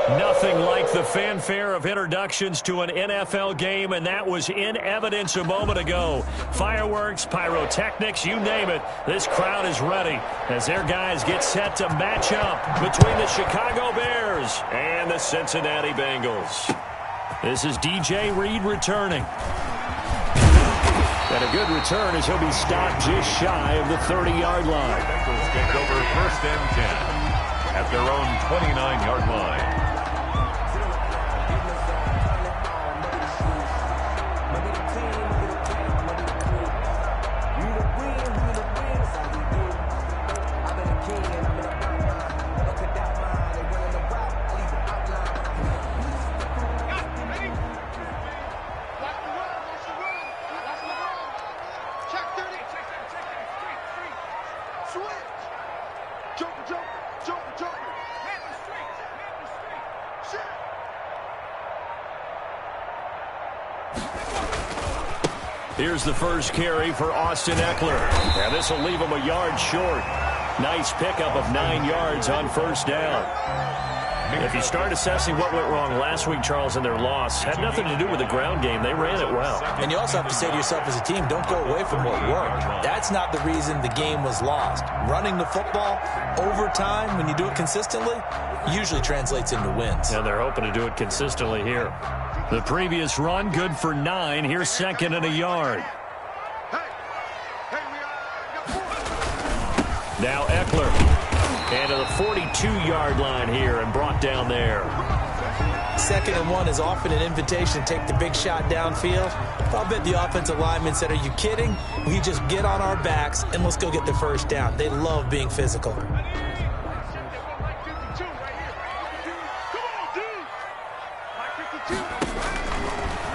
Nothing like the fanfare of introductions to an NFL game, and that was in evidence a moment ago. Fireworks, pyrotechnics, you name it. This crowd is ready as their guys get set to match up between the Chicago Bears and the Cincinnati Bengals. This is DJ Reed returning. And a good return as he'll be stopped just shy of the 30-yard line. Bengals take over 1st and 10 at their own 29-yard line. Here's the first carry for Austin Eckler. And this will leave him a yard short. Nice pickup of 9 yards on 1st down. If you start assessing what went wrong last week, Charles, in their loss, had nothing to do with the ground game. They ran it well. And you also have to say to yourself as a team, don't go away from what worked. That's not the reason the game was lost. Running the football over time, when you do it consistently, usually translates into wins. And they're hoping to do it consistently here. The previous run, good for 9. Here's 2nd and a yard. Now Eckler. And to the 42-yard line here and brought down there. 2nd and 1 is often an invitation to take the big shot downfield. I'll bet the offensive lineman said, are you kidding? We just get on our backs and let's go get the 1st down. They love being physical.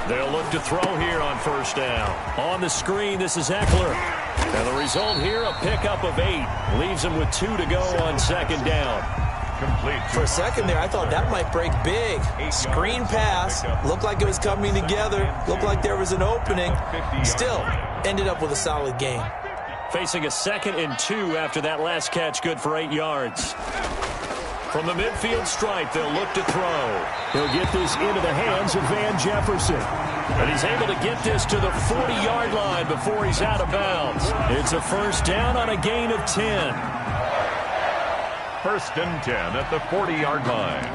They'll look to throw here on 1st down. On the screen, this is Eckler. And the result here, a pickup of 8. Leaves him with 2 to go on 2nd down. Complete. For a second there, I thought that might break big. Screen pass. Looked like it was coming together. Looked like there was an opening. Still, ended up with a solid gain. Facing a 2nd and 2 after that last catch, good for 8 yards. From the midfield stripe, they'll look to throw. He'll get this into the hands of Van Jefferson. And he's able to get this to the 40-yard line before he's out of bounds. It's a 1st down on a gain of 10. 1st and 10 at the 40-yard line.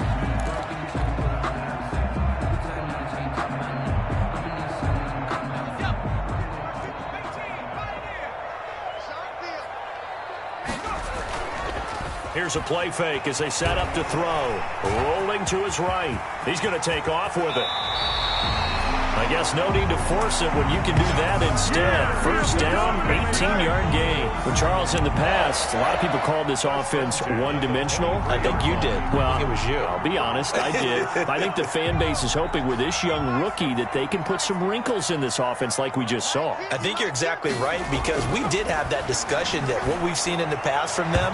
Here's a play fake as they set up to throw. Rolling to his right. He's going to take off with it. I guess no need to force it when you can do that instead. 1st down, 18-yard gain. Well, Charles, in the past, a lot of people called this offense one-dimensional. I think you did. Well, I think it was you. I'll be honest, I did. I think the fan base is hoping with this young rookie that they can put some wrinkles in this offense like we just saw. I think you're exactly right because we did have that discussion that what we've seen in the past from them,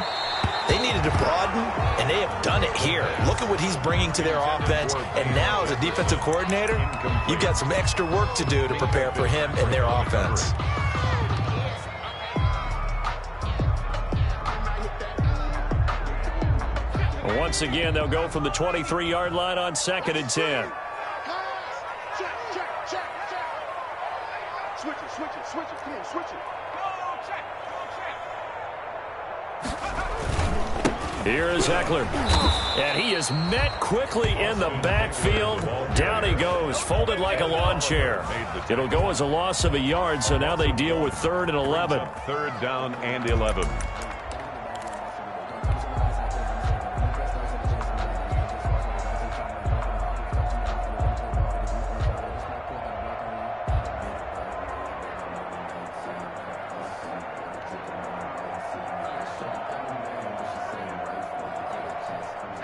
they needed to broaden, and they have done it here. Look at what he's bringing to their offense, and now as a defensive coordinator, you've got some extra work to do to prepare for him and their offense. Once again, they'll go from the 23-yard line on 2nd and 10. Check. Switch it. Come on, switch it. Here is Eckler. And he is met quickly in the backfield. Down he goes, folded like a lawn chair. It'll go as a loss of a yard, so now they deal with 3rd and 11. 3rd down and 11.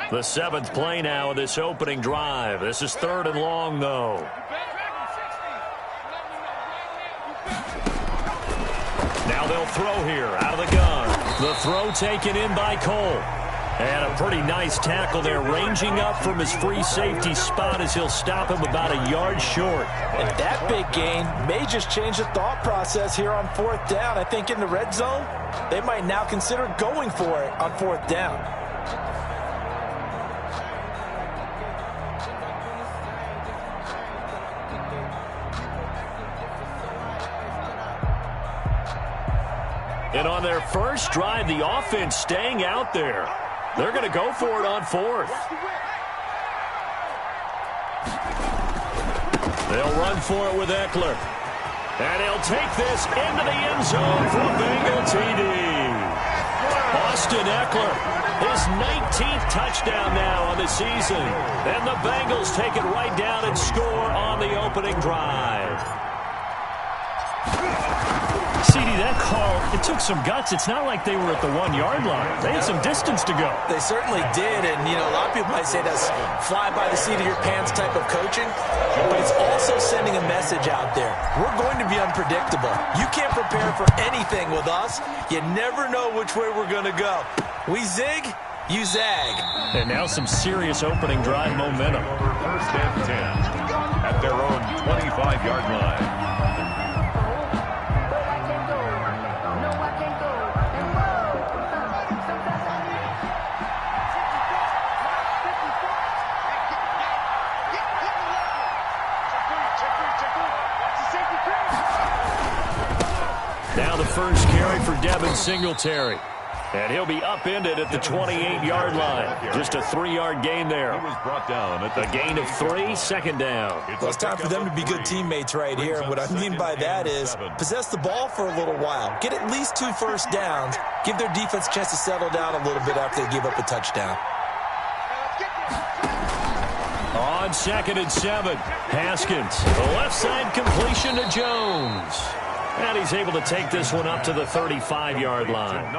The 7th play now of this opening drive. This is 3rd and long, though. Now they'll throw here out of the gun. The throw taken in by Cole. And a pretty nice tackle there, ranging up from his free safety spot as he'll stop him about a yard short. And that big gain may just change the thought process here on 4th down. I think in the red zone, they might now consider going for it on 4th down. And on their first drive, the offense staying out there. They're going to go for it on fourth. They'll run for it with Eckler. And he'll take this into the end zone for a Bengal TD. Austin Eckler, his 19th touchdown now on the season. And the Bengals take it right down and score on the opening drive. CD, that call, it took some guts. It's not like they were at the 1-yard line. They had some distance to go. They certainly did, and, you know, a lot of people might say that's fly by the seat of your pants type of coaching, but it's also sending a message out there. We're going to be unpredictable. You can't prepare for anything with us. You never know which way we're going to go. We zig, you zag. And now some serious opening drive momentum. First and 10 at their own 25-yard line. Now the first carry for Devin Singletary. And he'll be upended at the 28-yard line. Just a 3-yard gain there. He was brought down at a gain of 3, second down. Well, it's time for them to be good teammates right here. And what I mean by that is possess the ball for a little while. Get at least 2 first downs. Give their defense a chance to settle down a little bit after they give up a touchdown. On 2nd and 7, Haskins. The left side completion to Jones. And he's able to take this one up to the 35-yard line.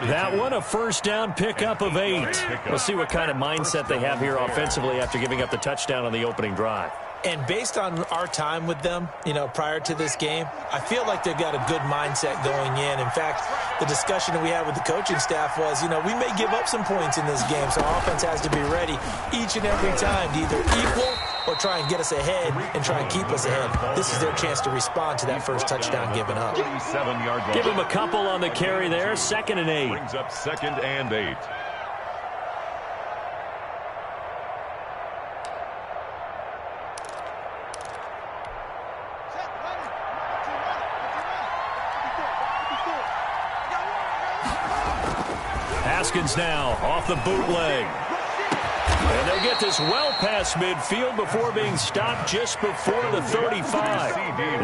That one, a first down pickup of 8. We'll see what kind of mindset they have here offensively after giving up the touchdown on the opening drive. And based on our time with them, you know, prior to this game, I feel like they've got a good mindset going in. In fact, the discussion that we had with the coaching staff was, you know, we may give up some points in this game, so our offense has to be ready each and every time to either equal or try and get us ahead and try and keep us ahead. This is their chance to respond to that first touchdown given up. Give him a couple on the carry there, 2nd and 8. Brings up 2nd and 8. Haskins now off the bootleg. And they get this well past midfield before being stopped just before the 35.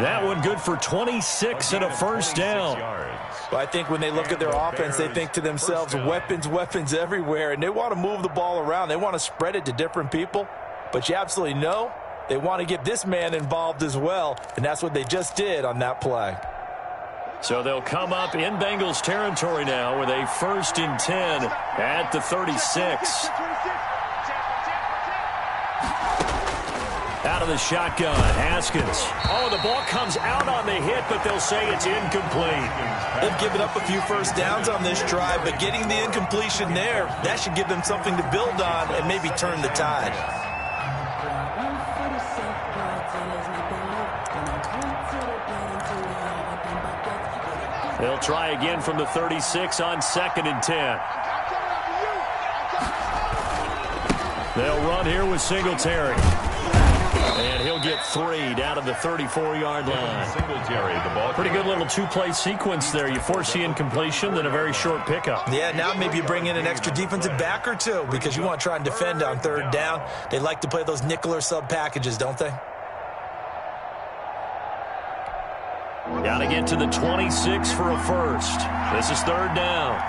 That one good for 26 and a first down. Well, I think when they look at their offense, they think to themselves, weapons, weapons everywhere, and they want to move the ball around. They want to spread it to different people, but you absolutely know they want to get this man involved as well, and that's what they just did on that play. So they'll come up in Bengals territory now with a 1st and 10 at the 36. Out of the shotgun, Haskins. Oh, the ball comes out on the hit, but they'll say it's incomplete. They've given up a few first downs on this drive, but getting the incompletion there, that should give them something to build on and maybe turn the tide. They'll try again from the 36 on 2nd and 10. They'll run here with Singletary. And he'll get 3 down to the 34-yard line. Singletary, the ball. Pretty good little 2-play sequence there. You force the incompletion, then a very short pickup. Yeah, now maybe you bring in an extra defensive back or 2 because you want to try and defend on 3rd down. They like to play those nickel or sub packages, don't they? Got to get to the 26 for a first. This is 3rd down.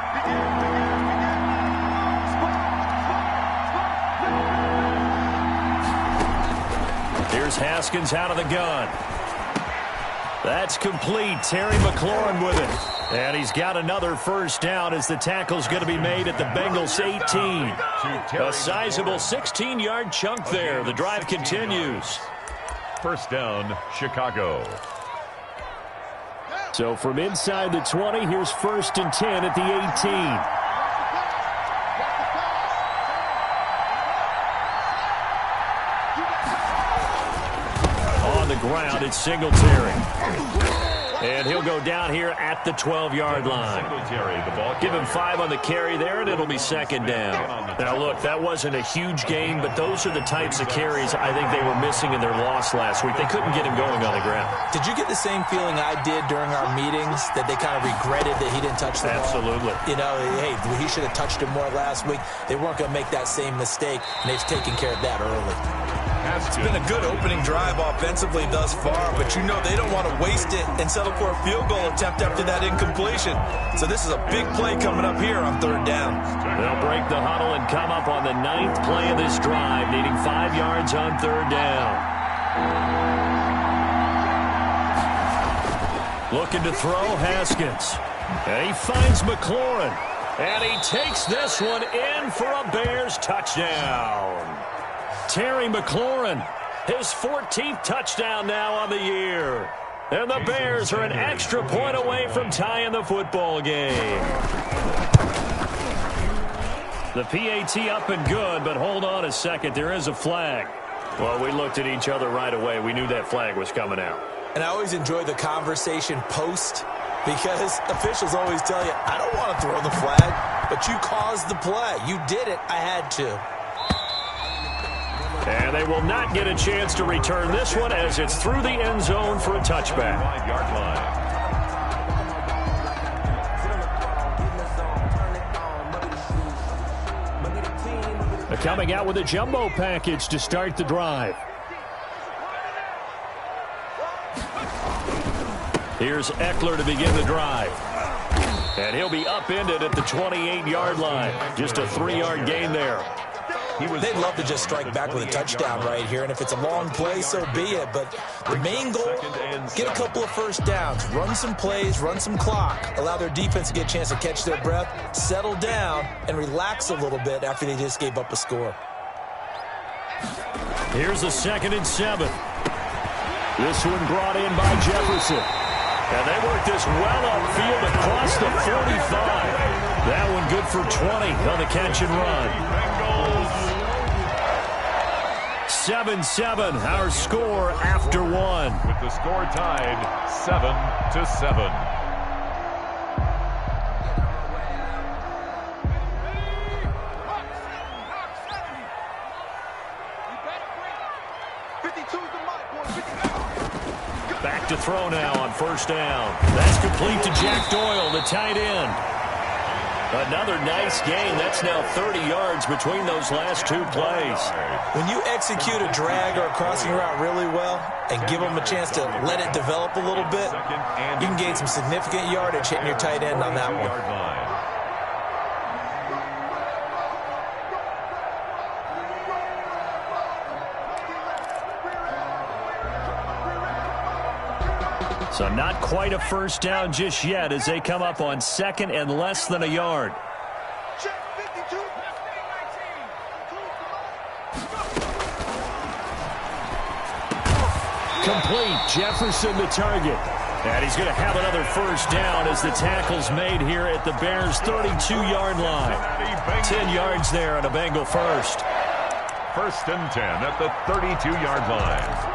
Here's Haskins out of the gun. That's complete. Terry McLaurin with it. And he's got another first down as the tackle's going to be made at the Bengals 18. A sizable 16-yard chunk there. The drive continues. First down, Chicago. So from inside the 20, here's 1st and 10 at the 18. On the ground, it's Singletary. And he'll go down here at the 12-yard line. Give him 5 on the carry there, and it'll be second down. Now, look, that wasn't a huge gain, but those are the types of carries I think they were missing in their loss last week. They couldn't get him going on the ground. Did you get the same feeling I did during our meetings, that they kind of regretted that he didn't touch the ball? Absolutely. You know, hey, he should have touched him more last week. They weren't going to make that same mistake, and they've taken care of that early. It's been a good opening drive offensively thus far, but you know they don't want to waste it and settle for a field goal attempt after that incompletion. So this is a big play coming up here on third down. They'll break the huddle and come up on the 9th play of this drive, needing 5 yards on third down. Looking to throw, Haskins. And he finds McLaurin. And he takes this one in for a Bears touchdown. Terry McLaurin, his 14th touchdown now on the year. And the Bears are an extra point away from tying the football game. The PAT up and good, but hold on a second. There is a flag. Well, we looked at each other right away. We knew that flag was coming out. And I always enjoy the conversation post, because officials always tell you, I don't want to throw the flag, but you caused the play. You did it. I had to. And they will not get a chance to return this one as it's through the end zone for a touchback. Coming out with a jumbo package to start the drive. Here's Eckler to begin the drive. And he'll be upended at the 28-yard line. Just a 3-yard gain there. They'd love to just strike back with a touchdown right here, and if it's a long play, so be it. But the main goal, get a couple of first downs, run some plays, run some clock, allow their defense to get a chance to catch their breath, settle down, and relax a little bit after they just gave up a score. Here's a 2nd and 7. This one brought in by Jefferson. And they work this well upfield across the 45. That one good for 20 on the catch and run. 7-7, our score after one. With the score tied 7-7. Back to throw now on first down. That's complete to Jack Doyle, the tight end. Another nice gain. That's now 30 yards between those last 2 plays. When you execute a drag or a crossing route really well and give them a chance to let it develop a little bit, you can gain some significant yardage hitting your tight end on that one. So not quite a first down just yet as they come up on 2nd and less than a yard. Complete. Jefferson the target. And he's going to have another first down as the tackle's made here at the Bears' 32-yard line. 10 yards there on a Bengal first. 1st and 10 at the 32-yard line.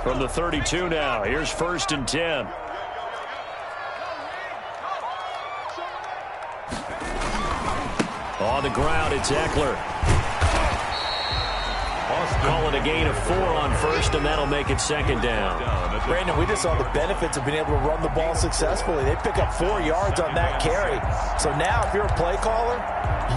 From the 32 now, here's 1st and 10. On the ground, it's Eckler. Call it a gain of 4 on first, and that'll make it 2nd down. Brandon, we just saw the benefits of being able to run the ball successfully. They pick up 4 yards on that carry. So now if you're a play caller,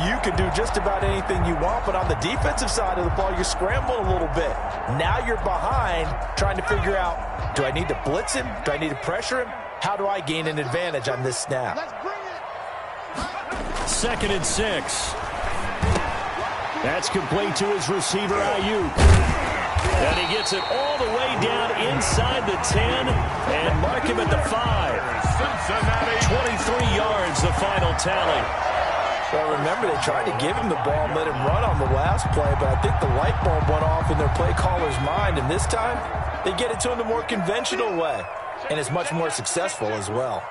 you can do just about anything you want, but on the defensive side of the ball, you're scrambling a little bit. Now you're behind trying to figure out, do I need to blitz him? Do I need to pressure him? How do I gain an advantage on this snap? 2nd and 6. That's complete to his receiver, Ayuk. And he gets it all the way down inside the 10 and mark him at the 5. 23 yards, the final tally. Well, remember, they tried to give him the ball and let him run on the last play, but I think the light bulb went off in their play caller's mind, and this time they get it to him the more conventional way, and it's much more successful as well.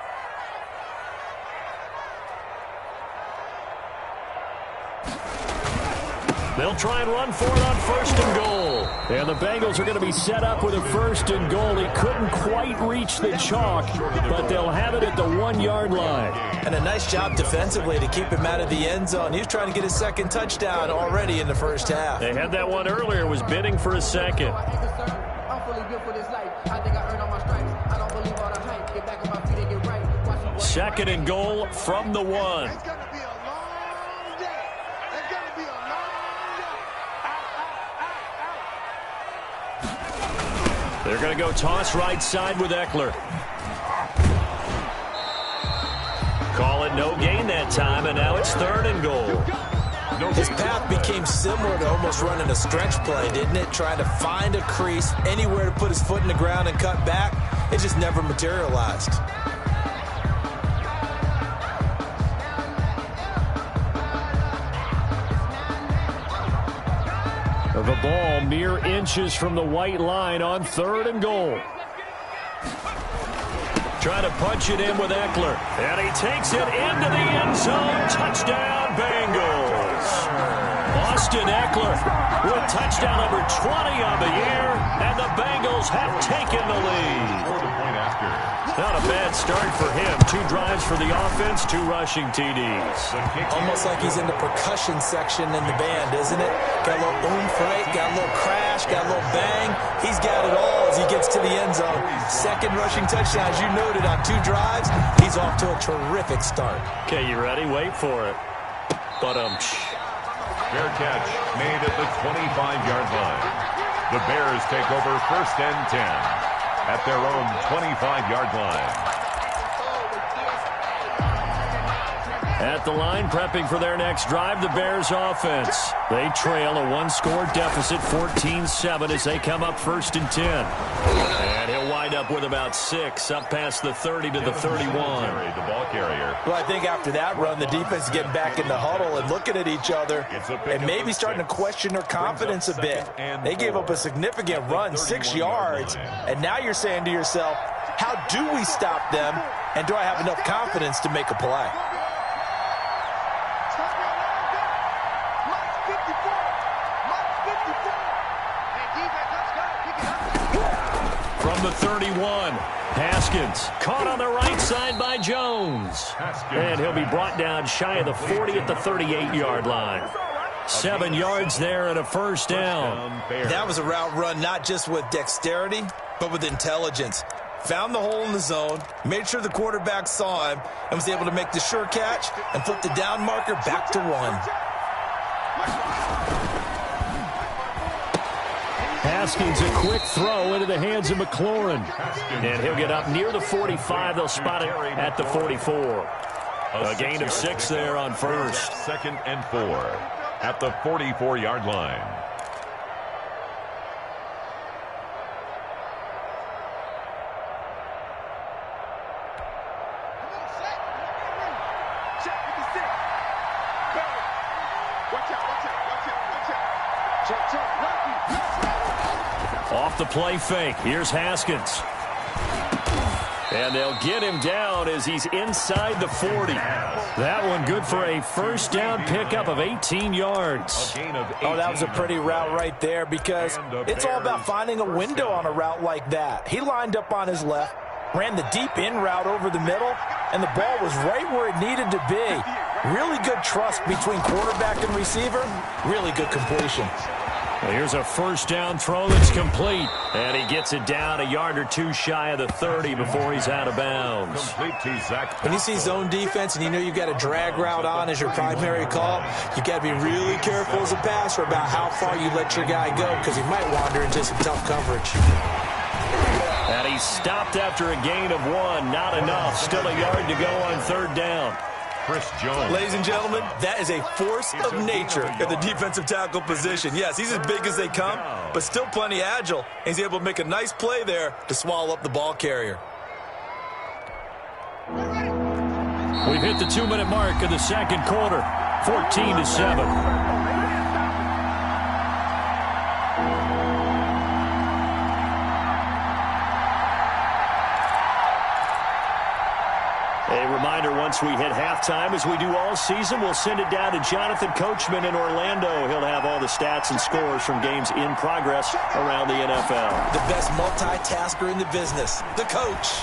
They'll try and run for it on 1st and goal. And the Bengals are going to be set up with a 1st and goal. He couldn't quite reach the chalk, but they'll have it at the 1-yard line. And a nice job defensively to keep him out of the end zone. He was trying to get his 2nd touchdown already in the 1st half. They had that one earlier, was bidding for a 2nd. Second and goal from the 1. They're going to go toss right side with Eckler. Call it no gain that time, and now it's 3rd and goal. His path became similar to almost running a stretch play, didn't it? Trying to find a crease, anywhere to put his foot in the ground and cut back. It just never materialized. The ball mere inches from the white line on 3rd and goal. Trying to punch it in with Eckler. And he takes it into the end zone. Touchdown, Bengals. Austin Eckler with touchdown number 20 on the year. And the Bengals have taken the lead. Not a bad start for him. 2 drives for the offense, 2 rushing TDs. Almost like he's in the percussion section in the band, isn't it? Got a little oomph, right? Got a little crash, got a little bang. He's got it all as he gets to the end zone. 2nd rushing touchdown, as you noted, on 2 drives. He's off to a terrific start. Okay, you ready? Wait for it. Fair catch made at the 25-yard line. The Bears take over 1st and 10. At their own 25-yard line. At the line, prepping for their next drive, the Bears offense. They trail a 1-score deficit, 14-7, as they come up 1st and 10. And he'll wind up with about 6, up past the 30 to the 31. The ball carrier. Well, I think after that run, the defense is getting back in the huddle and looking at each other and maybe starting to question their confidence a bit. They gave up a significant run, 6 yards, and now you're saying to yourself, how do we stop them, and do I have enough confidence to make a play? From the 31, Haskins caught on the right side by Jones. And he'll be brought down shy of the 40 at the 38-yard line. 7 yards there and a 1st down. That was a route run not just with dexterity, but with intelligence. Found the hole in the zone, made sure the quarterback saw him, and was able to make the sure catch and flip the down marker back to 1. Haskins, a quick throw into the hands of McLaurin. And he'll get up near the 45. They'll spot it at the 44. A gain of 6 there on 1st. 2nd and 4 at the 44-yard line. Off the play fake. Here's Haskins. And they'll get him down as he's inside the 40. That one good for a 1st down pickup of 18 yards. Oh, that was a pretty route right there because it's all about finding a window on a route like that. He lined up on his left, ran the deep in route over the middle, and the ball was right where it needed to be. Really good trust between quarterback and receiver. Really good completion. Well, here's a 1st down throw that's complete. And he gets it down a yard or 2 shy of the 30 before he's out of bounds. When you see zone defense and you know you've got a drag route on as your primary call, you've got to be really careful as a passer about how far you let your guy go because he might wander into some tough coverage. And he's stopped after a gain of 1. Not enough. Still a yard to go on 3rd down. Ladies and gentlemen, that is a force of nature at the defensive tackle position. Yes, he's as big as they come, but still plenty agile. And he's able to make a nice play there to swallow up the ball carrier. We've hit the 2-minute mark of the 2nd quarter, 14-7. reminder once we hit halftime, as we do all season, we'll send it down to Jonathan Coachman in Orlando. He'll have all the stats and scores from games in progress around the NFL. The best multitasker in the business, the coach.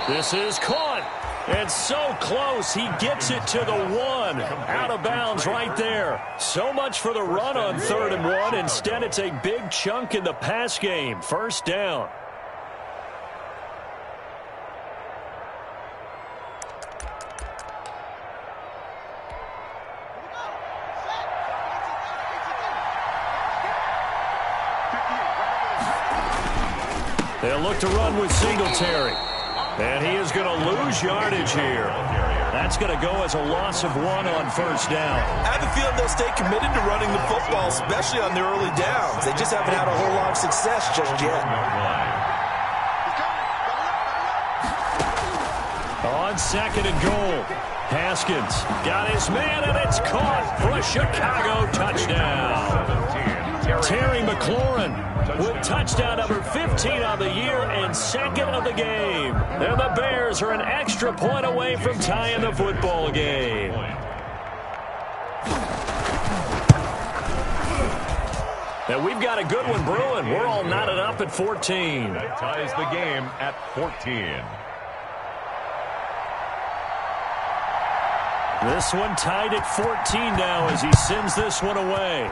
This is caught. And so close, he gets it to the 1. Out of bounds right there. So much for the run on 3rd and 1. Instead, it's a big chunk in the pass game. First down. They'll look to run with Singletary. And he is going to lose yardage here. That's going to go as a loss of 1 on first down. I have a feeling they'll stay committed to running the football, especially on their early downs. They just haven't had a whole lot of success just yet. On 2nd and goal, Haskins got his man, and it's caught for a Chicago touchdown. Terry McLaurin with touchdown number 15 on the year and 2nd of the game. And the Bears are an extra point away from tying the football game. And we've got a good one brewing. We're all knotted up at 14. That ties the game at 14. This one tied at 14 now as he sends this one away.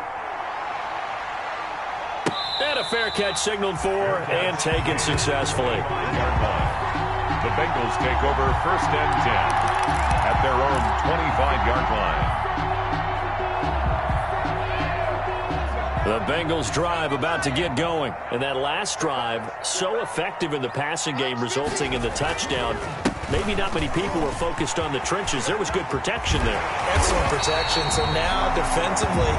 And a fair catch signaled for and taken successfully. The Bengals take over 1st and 10 at their own 25-yard line. The Bengals drive about to get going. And that last drive, so effective in the passing game, resulting in the touchdown. Maybe not many people were focused on the trenches. There was good protection there. Excellent protection. So now, defensively,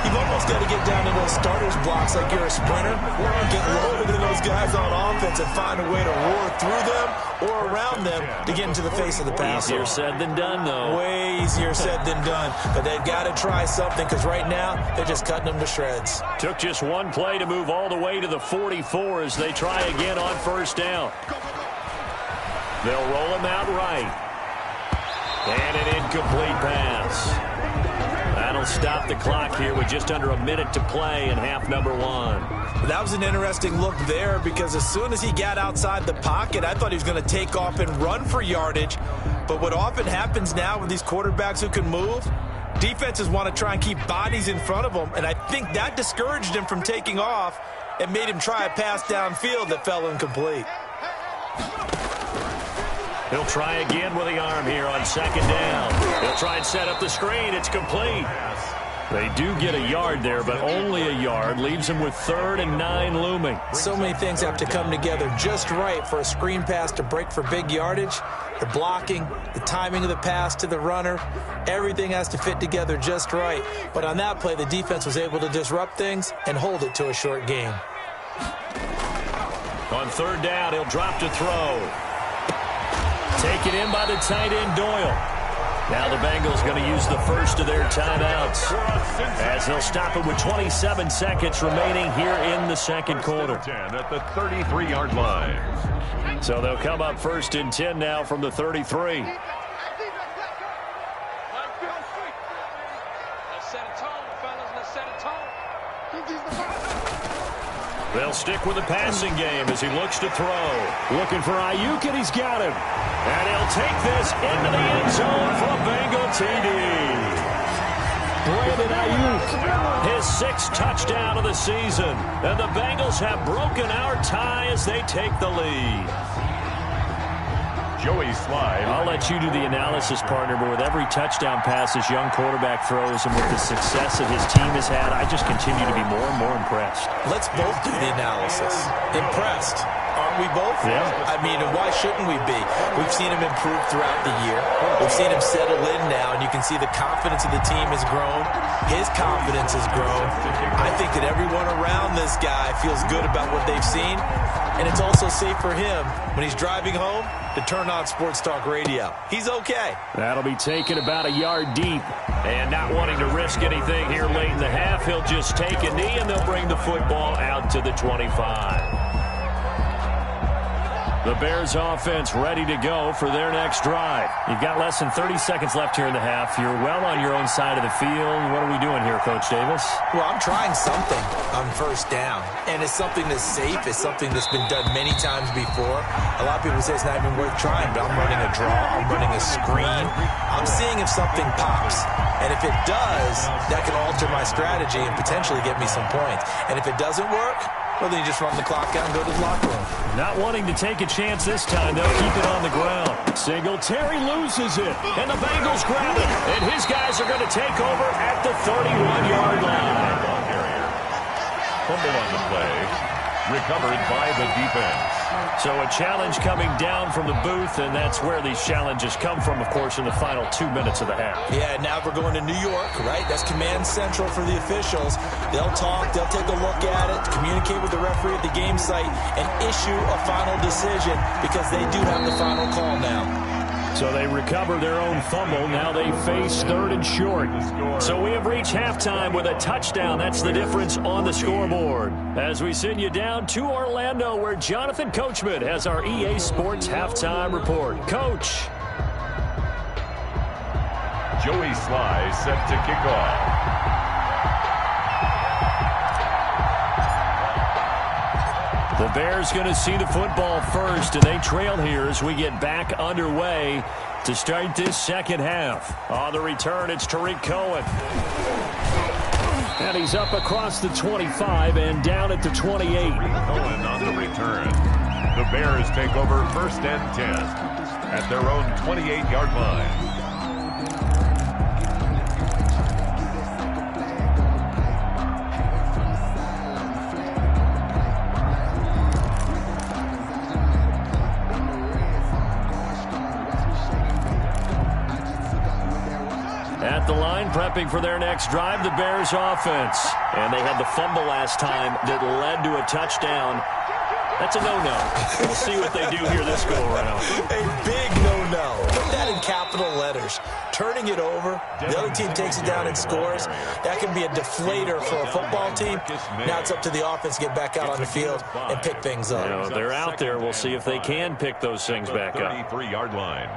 you've almost got to get down to those starters blocks like you're a sprinter. Get loaded in those guys on offense and find a way to roar through them or around them to get into the face of the passer. Easier said than done, though. Way easier said than done. But they've got to try something because right now they're just cutting them to shreds. Took just one play to move all the way to the 44 as they try again on first down. They'll roll him out right. And an incomplete pass. That'll stop the clock here with just under a minute to play in half number 1. That was an interesting look there because as soon as he got outside the pocket, I thought he was going to take off and run for yardage. But what often happens now with these quarterbacks who can move, defenses want to try and keep bodies in front of them, and I think that discouraged him from taking off and made him try a pass downfield that fell incomplete. He'll try again with the arm here on 2nd down. He'll try and set up the screen. It's complete. They do get a yard there, but only a yard. Leaves them with 3rd and 9 looming. So many things have to come together just right for a screen pass to break for big yardage. The blocking, the timing of the pass to the runner, everything has to fit together just right. But on that play, the defense was able to disrupt things and hold it to a short gain. On 3rd down, he'll drop to throw. Taken in by the tight end, Doyle. Now the Bengals going to use the first of their timeouts as they'll stop it with 27 seconds remaining here in the second quarter. 10 at the 33-yard line. So they'll come up 1st and 10 now from the 33. They'll stick with the passing game as he looks to throw. Looking for Ayuk, and he's got him. And he'll take this into the end zone for a Bengal TD. Brandon Ayuk, his 6th touchdown of the season. And the Bengals have broken our tie as they take the lead. Joey Slide. I'll let you do the analysis, partner, but with every touchdown pass this young quarterback throws and with the success that his team has had, I just continue to be more and more impressed. Let's both do the analysis. Impressed. Aren't we both? Yeah. I mean, why shouldn't we be? We've seen him improve throughout the year. We've seen him settle in now, and you can see the confidence of the team has grown. His confidence has grown. I think that everyone around this guy feels good about what they've seen, and it's also safe for him when he's driving home to turn on Sports Talk Radio. He's okay. That'll be taken about a yard deep. And not wanting to risk anything here late in the half, he'll just take a knee, and they'll bring the football out to the 25. The Bears offense ready to go for their next drive. You've got less than 30 seconds left here in the half. You're well on your own side of the field. What are we doing here, Coach Davis? Well, I'm trying something on first down, and it's something that's safe. It's something that's been done many times before. A lot of people say it's not even worth trying, but I'm running a draw. I'm running a screen. I'm seeing if something pops. And if it does, that can alter my strategy and potentially get me some points. And if it doesn't work, well, then you just run the clock out and go to the locker room. Not wanting to take a chance this time, they'll keep it on the ground. Singletary loses it, and the Bengals grab it. And his guys are going to take over at the 31-yard line. Ball carrier. Fumble on the play. Recovered by the defense. So a challenge coming down from the booth, and that's where these challenges come from, of course, in the final 2 minutes of the half. Yeah, now we're going to New York, right? That's command central for the officials. They'll talk, they'll take a look at it, communicate with the referee at the game site, and issue a final decision because they do have the final call now. So they recover their own fumble. Now they face 3rd and short. So we have reached halftime with a touchdown. That's the difference on the scoreboard. As we send you down to Orlando, where Jonathan Coachman has our EA Sports halftime report. Coach. Joey Sly set to kick off. The Bears going to see the football first, and they trail here as we get back underway to start this second half. On the return, it's Tariq Cohen. And he's up across the 25 and down at the 28. Cohen on the return. The Bears take over 1st and 10 at their own 28-yard line. At the line, prepping for their next drive, the Bears offense. And they had the fumble last time that led to a touchdown. That's a no-no. We'll see what they do here this go-around. A big no-no. Put that in capital letters. Turning it over, the other team takes it down and scores. That can be a deflator for a football team. Now it's up to the offense to get back out on the field and pick things up. You know, they're out there. We'll see if they can pick those things back up. 33-yard line.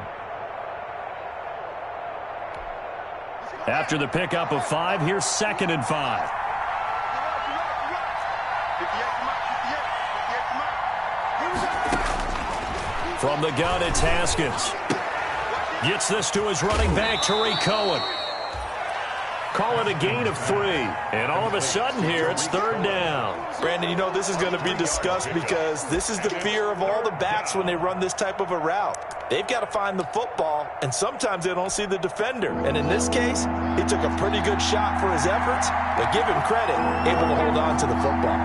After the pickup of 5, here's 2nd and 5. From the gun, it's Haskins. Gets this to his running back, Tariq Cohen. Call it a gain of 3. And all of a sudden here, it's 3rd down. Brandon, you know this is going to be discussed because this is the fear of all the backs when they run this type of a route. They've got to find the football, and sometimes they don't see the defender. And in this case, he took a pretty good shot for his efforts, but give him credit, able to hold on to the football.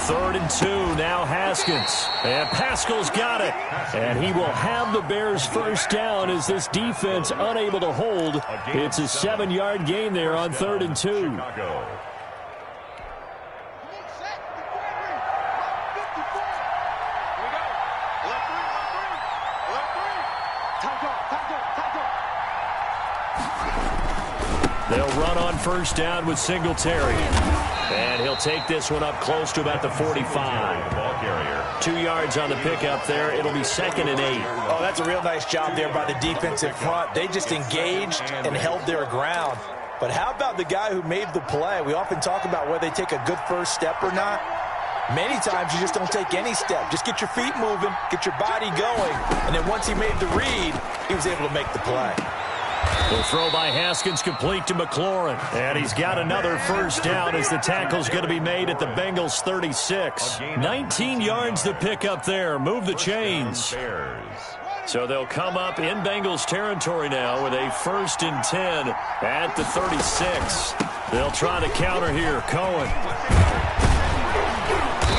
3rd and 2, now Haskins. And Pascal's got it. And he will have the Bears' first down as this defense unable to hold. It's a 7-yard gain there on 3rd and 2. They'll run on first down with Singletary. And he'll take this one up close to about the 45. Ball carrier. 2 yards on the pickup there. It'll be 2nd and 8. Oh, that's a real nice job there by the defensive front. They just engaged and held their ground. But how about the guy who made the play? We often talk about whether they take a good first step or not. Many times you just don't take any step. Just get your feet moving, get your body going, and then once he made the read, he was able to make the play. The throw by Haskins complete to McLaurin. And he's got another first down as the tackle's going to be made at the Bengals 36. 19 yards to pick up there. Move the chains. So they'll come up in Bengals territory now with a 1st and 10 at the 36. They'll try to counter here. Cohen.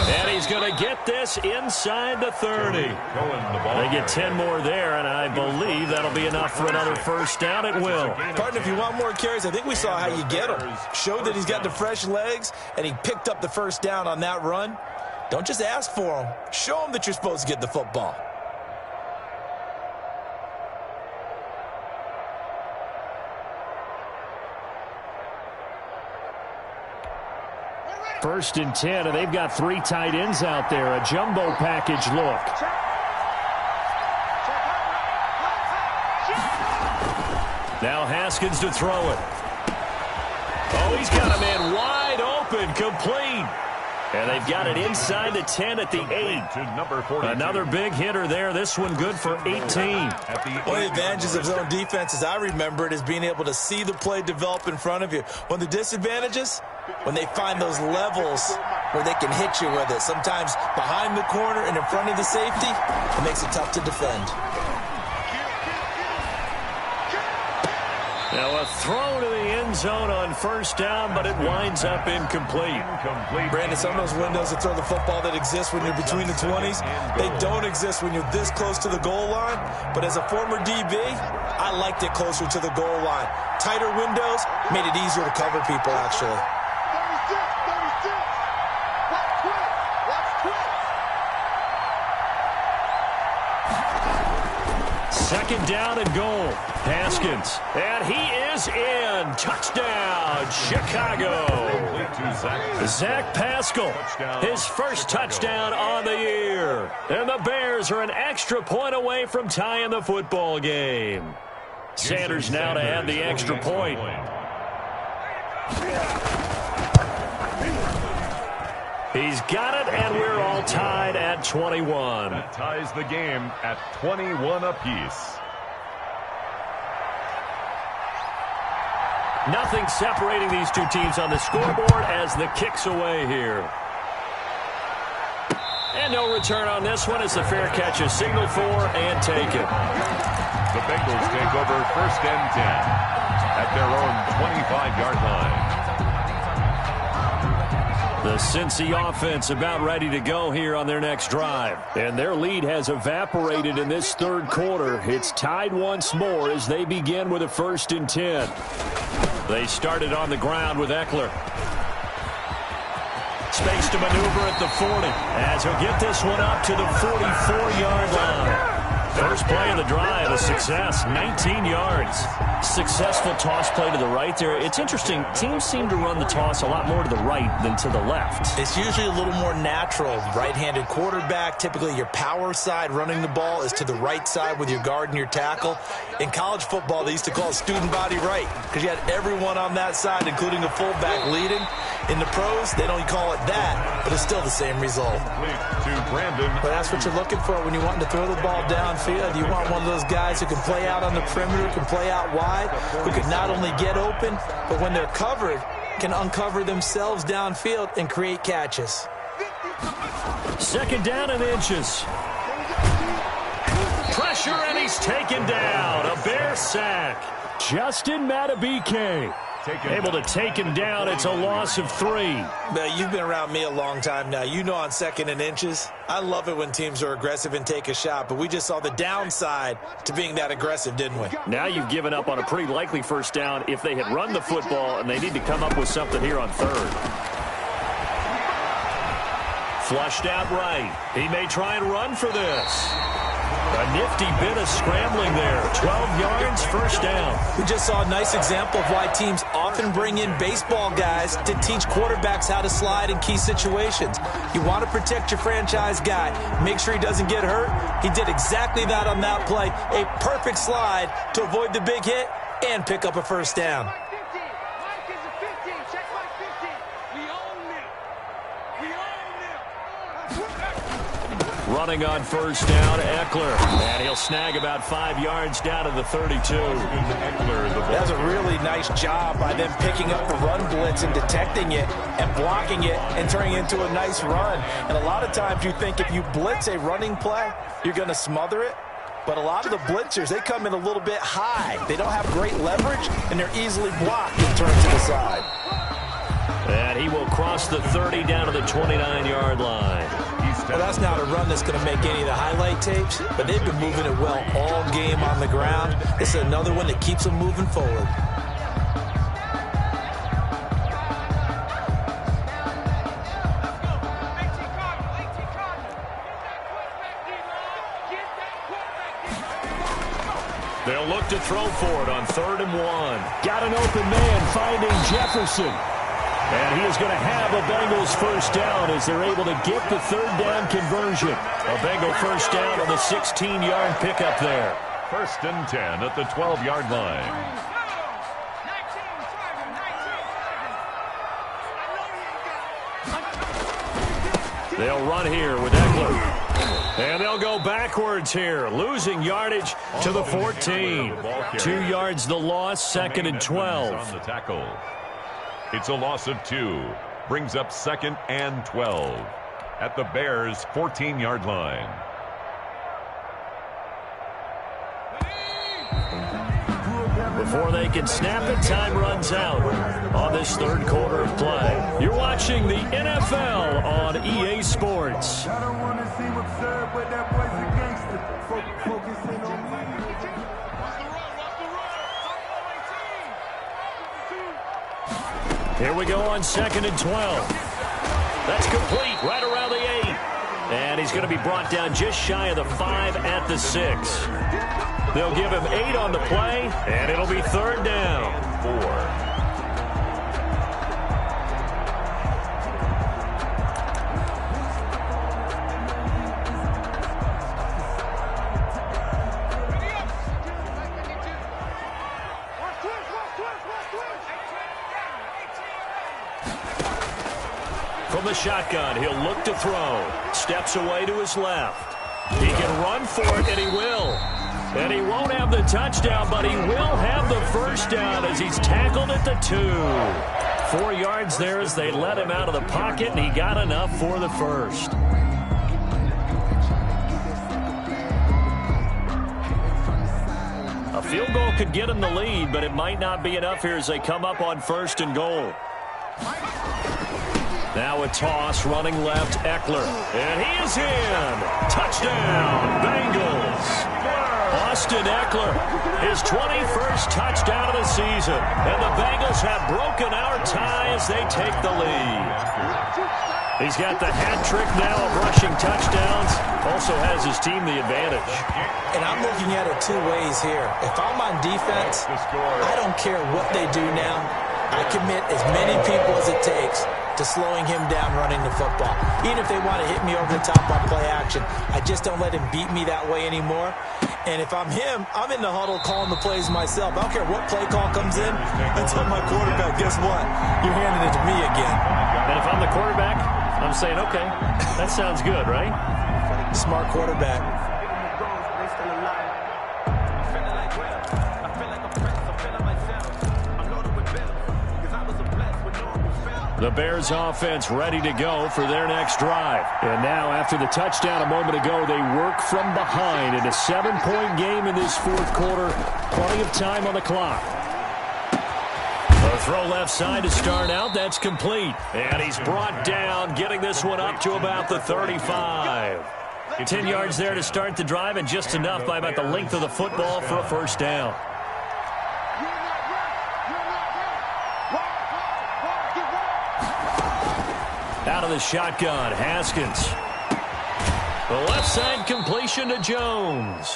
And he's going to get this inside the 30. They get 10 more there, and I believe that'll be enough for another first down. It will. Partner, if you want more carries, I think we saw how you get them. Showed that he's got the fresh legs, and he picked up the first down on that run. Don't just ask for him. Show him that you're supposed to get the football. 1st and 10, and they've got 3 tight ends out there. A jumbo package look. Now Haskins to throw it. Oh, he's got a man wide open, complete. And they've got it inside the 10 at the 8. To number 42. Another big hitter there. This one good for 18. One of the advantages of zone defense, as I remember it, is being able to see the play develop in front of you. One of the disadvantages, when they find those levels where they can hit you with it, sometimes behind the corner and in front of the safety, it makes it tough to defend. Now a throw to the end zone on 1st down, but it winds up incomplete. Brandon, some of those windows that throw the football that exist when you're between the 20s, they don't exist when you're this close to the goal line. But as a former DB, I liked it closer to the goal line. Tighter windows made it easier to cover people, actually. 36. Watch quick. Watch quick. 2nd down and goal. Haskins. And he is in. Touchdown, Chicago. Zach Pascal, his first touchdown on the year. And the Bears are an extra point away from tying the football game. Sanders now to add the extra point. He's got it, and we're all tied at 21. That ties the game at 21 apiece. Nothing separating these two teams on the scoreboard as the kick's away here. And no return on this one as the fair catch is signaled for and taken. The Bengals take over 1st and 10 at their own 25-yard line. The Cincy offense about ready to go here on their next drive. And their lead has evaporated in this 3rd quarter. It's tied once more as they begin with a 1st and 10. They started on the ground with Eckler. Space to maneuver at the 40 as he'll get this one up to the 44-yard line. First play of the drive, a success, 19 yards. Successful toss play to the right there. It's interesting, teams seem to run the toss a lot more to the right than to the left. It's usually a little more natural. Right-handed quarterback, typically your power side running the ball is to the right side with your guard and your tackle. In college football, they used to call it student body right because you had everyone on that side, including the fullback leading. In the pros, they don't call it that, but it's still the same result. But that's what you're looking for when you want to throw the ball downfield. You want one of those guys who can play out on the perimeter, can play out wide, who can not only get open, but when they're covered, can uncover themselves downfield and create catches. 2nd down and inches. Pressure, and he's taken down. A Bear sack. Justin Madubuike able to take him down. It's a loss of 3. Now, you've been around me a long time now. You know on 2nd and inches, I love it when teams are aggressive and take a shot, but we just saw the downside to being that aggressive, didn't we? Now you've given up on a pretty likely 1st down if they had run the football, and they need to come up with something here on 3rd. Flushed out right. He may try and run for this. A nifty bit of scrambling there. 12 yards, 1st down. We just saw a nice example of why teams often bring in baseball guys to teach quarterbacks how to slide in key situations. You want to protect your franchise guy. Make sure he doesn't get hurt. He did exactly that on that play. A perfect slide to avoid the big hit and pick up a 1st down. Running on 1st down, Eckler. And he'll snag about 5 yards down to the 32. That's a really nice job by them picking up the run blitz and detecting it and blocking it and turning it into a nice run. And a lot of times you think if you blitz a running play, you're going to smother it. But a lot of the blitzers, they come in a little bit high. They don't have great leverage, and they're easily blocked and turned to the side. And he will cross the 30 down to the 29-yard line. Well, that's not a run that's going to make any of the highlight tapes, but they've been moving it well all game on the ground. This is another one that keeps them moving forward. They'll look to throw for it on 3rd and 1. Got an open man finding Jefferson. And he is going to have a Bengals first down as they're able to get the third down conversion. A Bengal first down on the 16-yard pickup there. First and 10 at the 12-yard line. They'll run here with Eckler. And they'll go backwards here, losing yardage to the 14. 2 yards the loss, second and 12. On the tackle. It's a loss of 2. Brings up second and 12 at the Bears' 14-yard line. Before they can snap it, time runs out on this third quarter of play. You're watching the NFL on EA Sports. I don't want to seem absurd, but that boy's a gangster. Focusing on me. Here we go on second and 12. That's complete right around the 8. And he's going to be brought down just shy of the 5 at the 6. They'll give him 8 on the play, and it'll be third down. 4. From the shotgun, he'll look to throw. Steps away to his left. He can run for it, and he will. And he won't have the touchdown, but he will have the first down as he's tackled at the 2. 4 yards there as they let him out of the pocket, and he got enough for the first. A field goal could get him the lead, but it might not be enough here as they come up on first and goal. Now a toss, running left, Eckler. And he is in. Touchdown, Bengals. Austin Eckler, his 21st touchdown of the season. And the Bengals have broken our tie as they take the lead. He's got the hat trick now of rushing touchdowns. Also has his team the advantage. And I'm looking at it 2 ways here. If I'm on defense, I don't care what they do now. I commit as many people as it takes to slowing him down running the football. Even if they want to hit me over the top on play action, I just don't let him beat me that way anymore. And if I'm him, I'm in the huddle calling the plays myself. I don't care what play call comes in. I tell my quarterback, guess what? You're handing it to me again. And if I'm the quarterback, I'm saying, okay, that sounds good, right? Smart quarterback. The Bears offense ready to go for their next drive. And now after the touchdown a moment ago, they work from behind in a 7-point game in this fourth quarter. Plenty of time on the clock. A throw left side to start out. That's complete. And he's brought down, getting this one up to about the 35. 10 yards there to start the drive, and just enough by about the length of the football for a first down. Out of the shotgun, Haskins. The left side completion to Jones.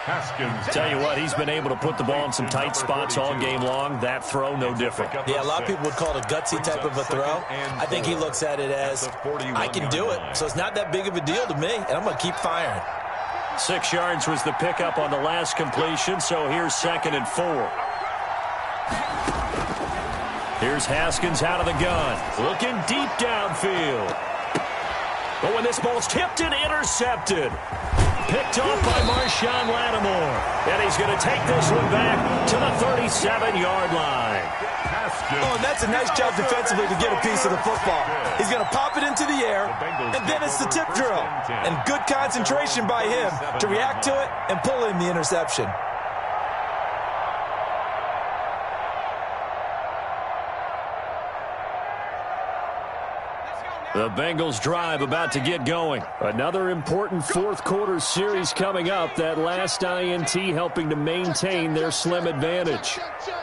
Haskins. Tell you what, he's been able to put the ball in some tight spots all game long. That throw, no different. Yeah, a lot of people would call it a gutsy type of a throw. I think he looks at it as, I can do it, so it's not that big of a deal to me, and I'm going to keep firing. 6 yards was the pickup on the last completion, so here's second and 4. Here's Haskins out of the gun. Looking deep downfield. But when this ball's tipped and intercepted. Picked off by Marshawn Lattimore. And he's going to take this one back to the 37-yard line. Oh, and that's a nice job defensively to get a piece of the football. He's going to pop it into the air, and then it's the tip drill. And good concentration by him to react to it and pull in the interception. The Bengals drive about to get going. Another important fourth quarter series coming up. That last INT helping to maintain their slim advantage. Check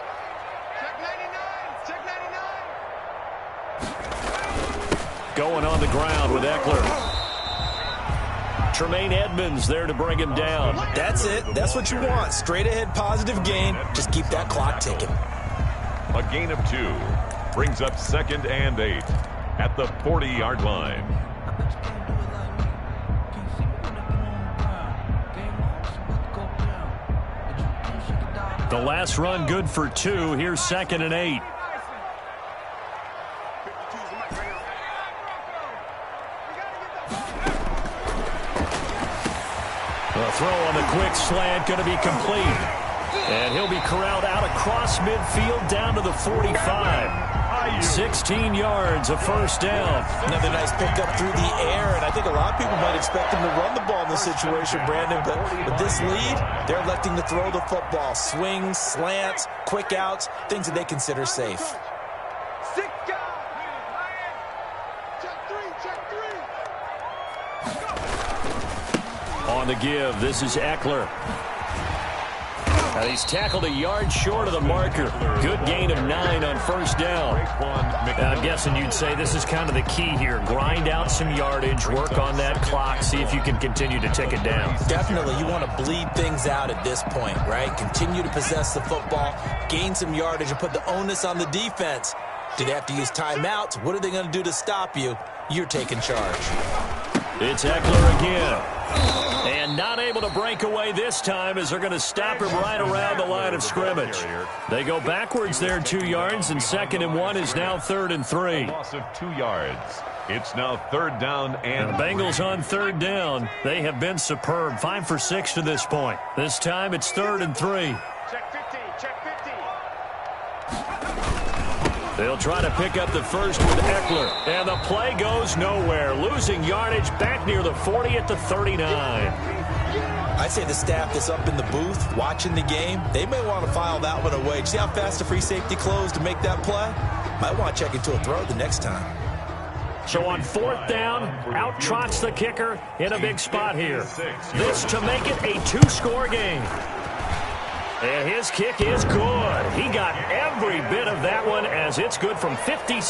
99. Going on the ground with Eckler. Tremaine Edmonds there to bring him down. That's it. That's what you want. Straight ahead positive gain. Just keep that clock ticking. A gain of 2. brings up 2nd and 8 at the 40-yard line. The last run good for 2. Here's 2nd and 8. The throw on the quick slant going to be complete. And he'll be corralled out across midfield down to the 45. 16 yards, a first down. Another nice pickup through the air, and I think a lot of people might expect him to run the ball in this situation, Brandon, but with this lead, they're electing to throw the football. Swings, slants, quick outs, things that they consider safe. On the give, this is Eckler. And he's tackled a yard short of the marker. Good gain of 9 on first down. I'm guessing you'd say this is kind of the key here. Grind out some yardage, work on that clock, see if you can continue to tick it down. Definitely, you want to bleed things out at this point, right? Continue to possess the football, gain some yardage, and put the onus on the defense. Do they have to use timeouts? What are they going to do to stop you? You're taking charge. It's Eckler again. And not able to break away this time as they're going to stop him right around the line of scrimmage. They go backwards there 2 yards, and 2nd and 1 is now 3rd and 3. Loss of 2 yards. It's now 3rd down and the Bengals on 3rd down. They have been superb. 5 for 6 to this point. This time it's 3rd and 3. Check 50, check 50. They'll try to pick up the first with Eckler. And the play goes nowhere. Losing yardage back near the 40 at the 39. I'd say the staff that's up in the booth watching the game, they may want to file that one away. See how fast the free safety closed to make that play? Might want to check into a throw the next time. So on 4th down, out trots the kicker in a big spot here. This to make it a 2-score game. And his kick is good. He got every bit of that one as it's good from 56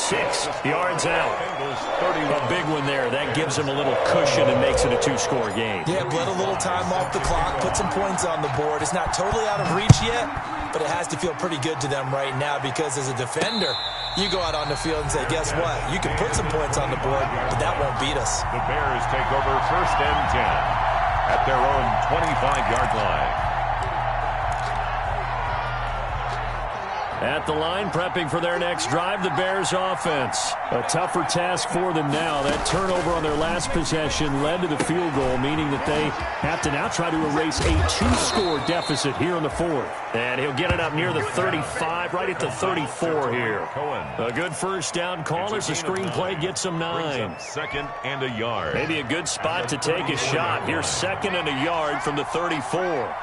yards out. A big one there. That gives him a little cushion and makes it a 2-score game. Yeah, bled a little time off the clock, put some points on the board. It's not totally out of reach yet, but it has to feel pretty good to them right now because as a defender, you go out on the field and say, guess what? You can put some points on the board, but that won't beat us. the Bears take over 1st and 10 at their own 25-yard line. At the line, prepping for their next drive, the Bears offense. A tougher task for them now. That turnover on their last possession led to the field goal, meaning that they have to now try to erase a 2-score deficit here in the 4th. And he'll get it up near the 35, right at the 34 here. A good first down call as the screenplay gets him 9. 2nd and a yard. Maybe a good spot to take a shot. Here's 2nd and a yard from the 34.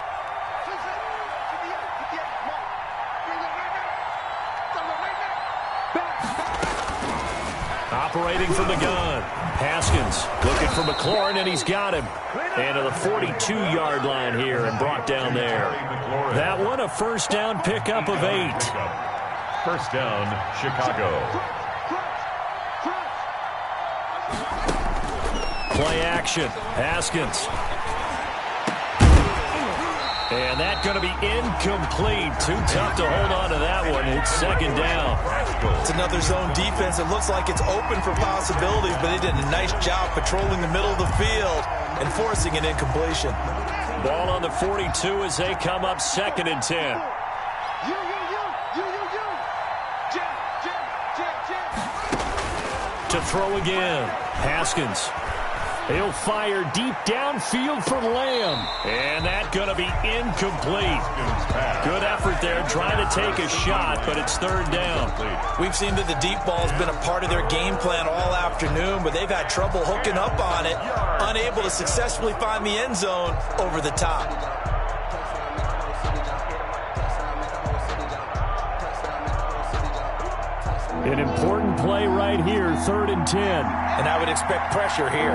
Operating from the gun. Haskins looking for McLaurin, and he's got him. And to the 42-yard line here and brought down there. That one a first down pickup of 8. First down, Chicago. Play action. Haskins. And that's going to be incomplete. Too tough to hold on to that one. It's 2nd down. It's another zone defense. It looks like it's open for possibilities, but they did a nice job patrolling the middle of the field and forcing an incompletion. Ball on the 42 as they come up 2nd and 10. To throw again. Haskins. He'll fire deep downfield for Lamb. And that's going to be incomplete. Good effort there trying to take a shot, but it's 3rd down. We've seen that the deep ball has been a part of their game plan all afternoon, but they've had trouble hooking up on it, unable to successfully find the end zone over the top. An important play right here, 3rd and 10. And I would expect pressure here.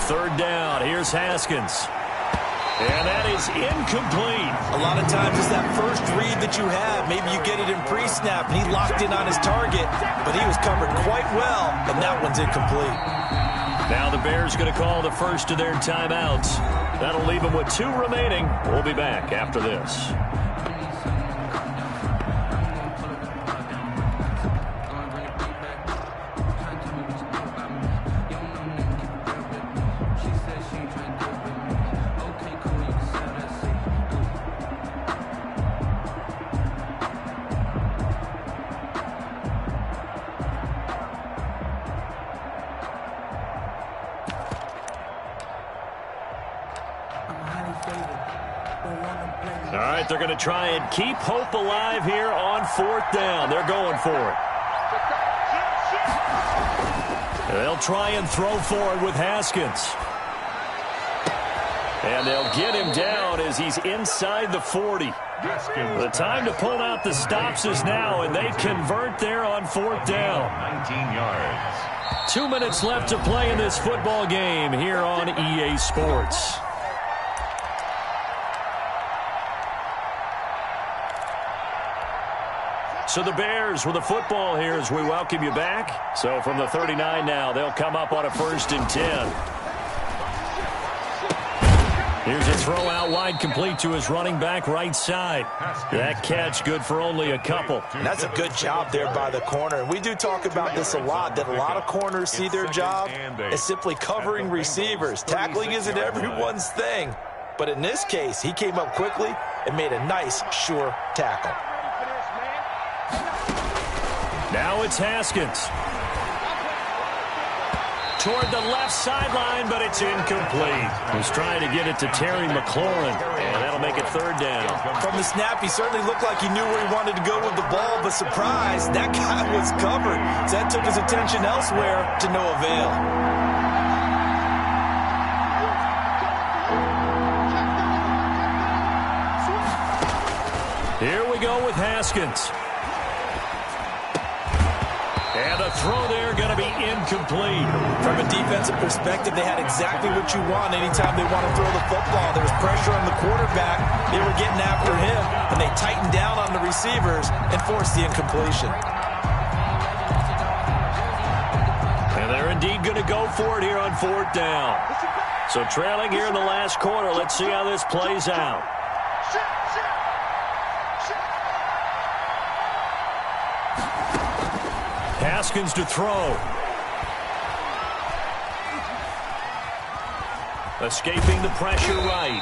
Third down, here's Haskins. And that is incomplete. A lot of times it's that first read that you have. Maybe you get it in pre-snap, and he locked in on his target, but he was covered quite well, and that one's incomplete. Now the Bears going to call the first of their timeouts. That'll leave them with 2 remaining. We'll be back after this. All right, they're going to try and keep hope alive here on 4th down. They're going for it. They'll try and throw for it with Haskins. And they'll get him down as he's inside the 40. The time to pull out the stops is now, and they convert there on 4th down. 19 yards. 2 minutes left to play in this football game here on EA Sports. So the Bears with the football here as we welcome you back. So from the 39 now, they'll come up on a 1st and 10. Here's a throw out wide, complete to his running back right side. That catch good for only a couple. And that's a good job there by the corner. And we do talk about this a lot, that a lot of corners see their job as simply covering receivers. Tackling isn't everyone's thing. But in this case, he came up quickly and made a nice, sure tackle. Now it's Haskins. Toward the left sideline, but it's incomplete. He's trying to get it to Terry McLaurin, and that'll make it 3rd down. From the snap, he certainly looked like he knew where he wanted to go with the ball, but surprise, that guy was covered. So that took his attention elsewhere to no avail. Here we go with Haskins. And the throw there going to be incomplete. From a defensive perspective, they had exactly what you want anytime they want to throw the football. There was pressure on the quarterback. They were getting after him, and they tightened down on the receivers and forced the incompletion. And they're indeed going to go for it here on 4th down. So trailing here in the last quarter. Let's see how this plays out. Haskins to throw. Escaping the pressure right.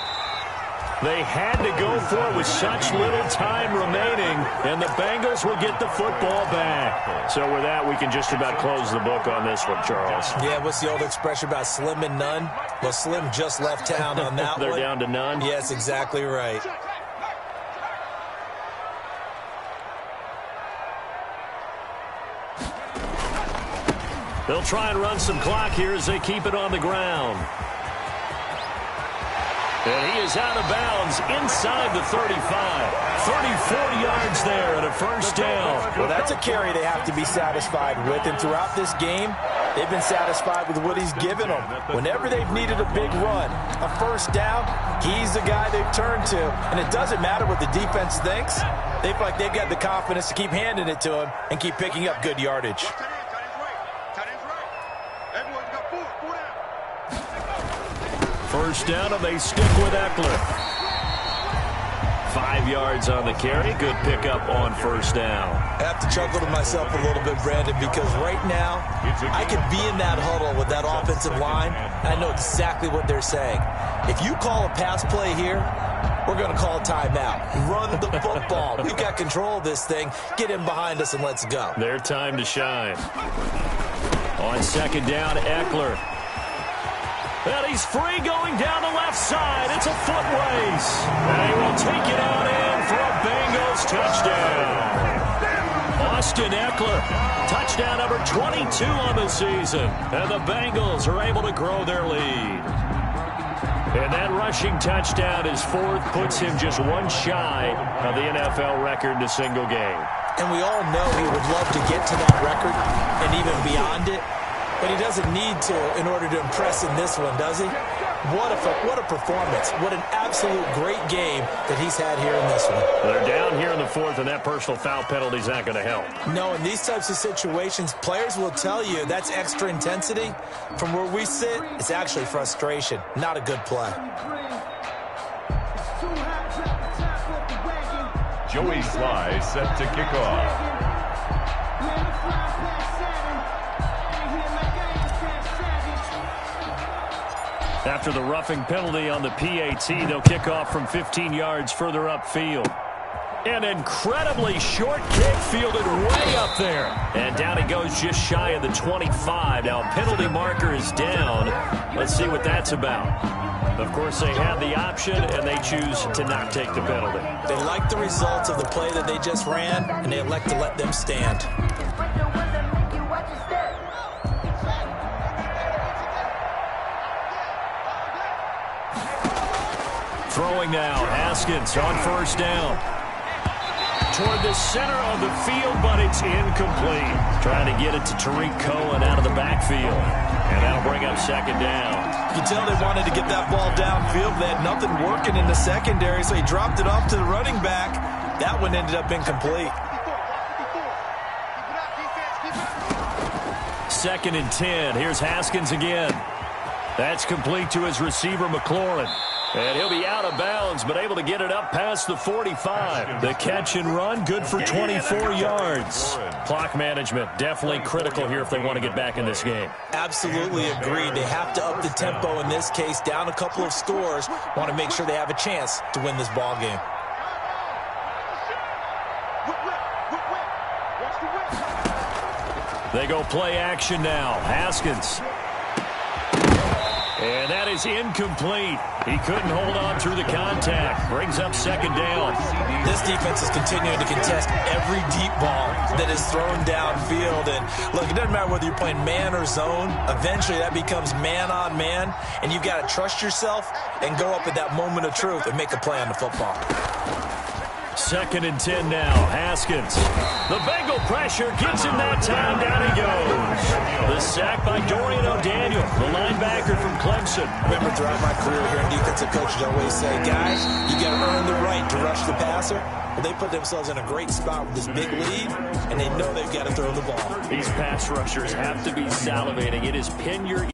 They had to go for it with such little time remaining, and the Bengals will get the football back. So with that, we can just about close the book on this one, Charles. Yeah, what's the old expression about slim and none? Well, Slim just left town on that They're one. They're down to none? Yes, exactly right. They'll try and run some clock here as they keep it on the ground. And he is out of bounds inside the 35. 34 yards there and a 1st down. Well, that's a carry they have to be satisfied with. And throughout this game, they've been satisfied with what he's given them. Whenever they've needed a big run, a 1st down, he's the guy they've turned to. And it doesn't matter what the defense thinks. They feel like they've got the confidence to keep handing it to him and keep picking up good yardage. 1st down, and they stick with Eckler. 5 yards on the carry. Good pickup on 1st down. I have to chuckle to myself a little bit, Brandon, because right now I could be in that huddle with that offensive line, and I know exactly what they're saying. If you call a pass play here, we're going to call a timeout. Run the football. We've got control of this thing. Get him behind us and let's go. Their time to shine. On 2nd down, Eckler. And he's free going down the left side. It's a foot race. And he will take it out in for a Bengals touchdown. Austin Eckler, touchdown number 22 on the season. And the Bengals are able to grow their lead. And that rushing touchdown, his 4th, puts him just one shy of the NFL record in a single game. And we all know he would love to get to that record and even beyond it. But he doesn't need to in order to impress in this one, does he? What a performance. What an absolute great game that he's had here in this one. They're down here in the fourth, and that personal foul penalty is not going to help. No, in these types of situations, players will tell you that's extra intensity. From where we sit, it's actually frustration. Not a good play. Joey Sly set to kick off. After the roughing penalty on the PAT, they'll kick off from 15 yards further upfield. An incredibly short kick fielded way up there. And down he goes just shy of the 25. Now penalty marker is down. Let's see what that's about. Of course, they have the option, and they choose to not take the penalty. They like the results of the play that they just ran, and they elect to let them stand. Throwing now, Haskins on first down. Toward the center of the field, but it's incomplete. Trying to get it to Tariq Cohen out of the backfield. And that'll bring up second down. You can tell they wanted to get that ball downfield. They had nothing working in the secondary, so he dropped it off to the running back. That one ended up incomplete. 2nd and 10. Here's Haskins again. That's complete to his receiver, McLaurin. And he'll be out of bounds, but able to get it up past the 45. The catch and run, good for 24 yards. Clock management, definitely critical here if they want to get back in this game. Absolutely agreed. They have to up the tempo in this case, down a couple of scores. Want to make sure they have a chance to win this ball game. They go play action now. Haskins. And that is incomplete. He couldn't hold on through the contact. Brings up second down. This defense is continuing to contest every deep ball that is thrown downfield. And look, it doesn't matter whether you're playing man or zone. Eventually that becomes man on man. And you've got to trust yourself and go up at that moment of truth and make a play on the football. 2nd and 10 now. Haskins. The Bengal pressure gets him that time. Down he goes. The sack by Dorian O'Daniel, the linebacker from Clemson. Remember, throughout my career here, defensive coaches always say, guys, you got to earn the right to rush the passer. Well, they put themselves in a great spot with this big lead, and they know they've got to throw the ball. These pass rushers have to be salivating. It is pin your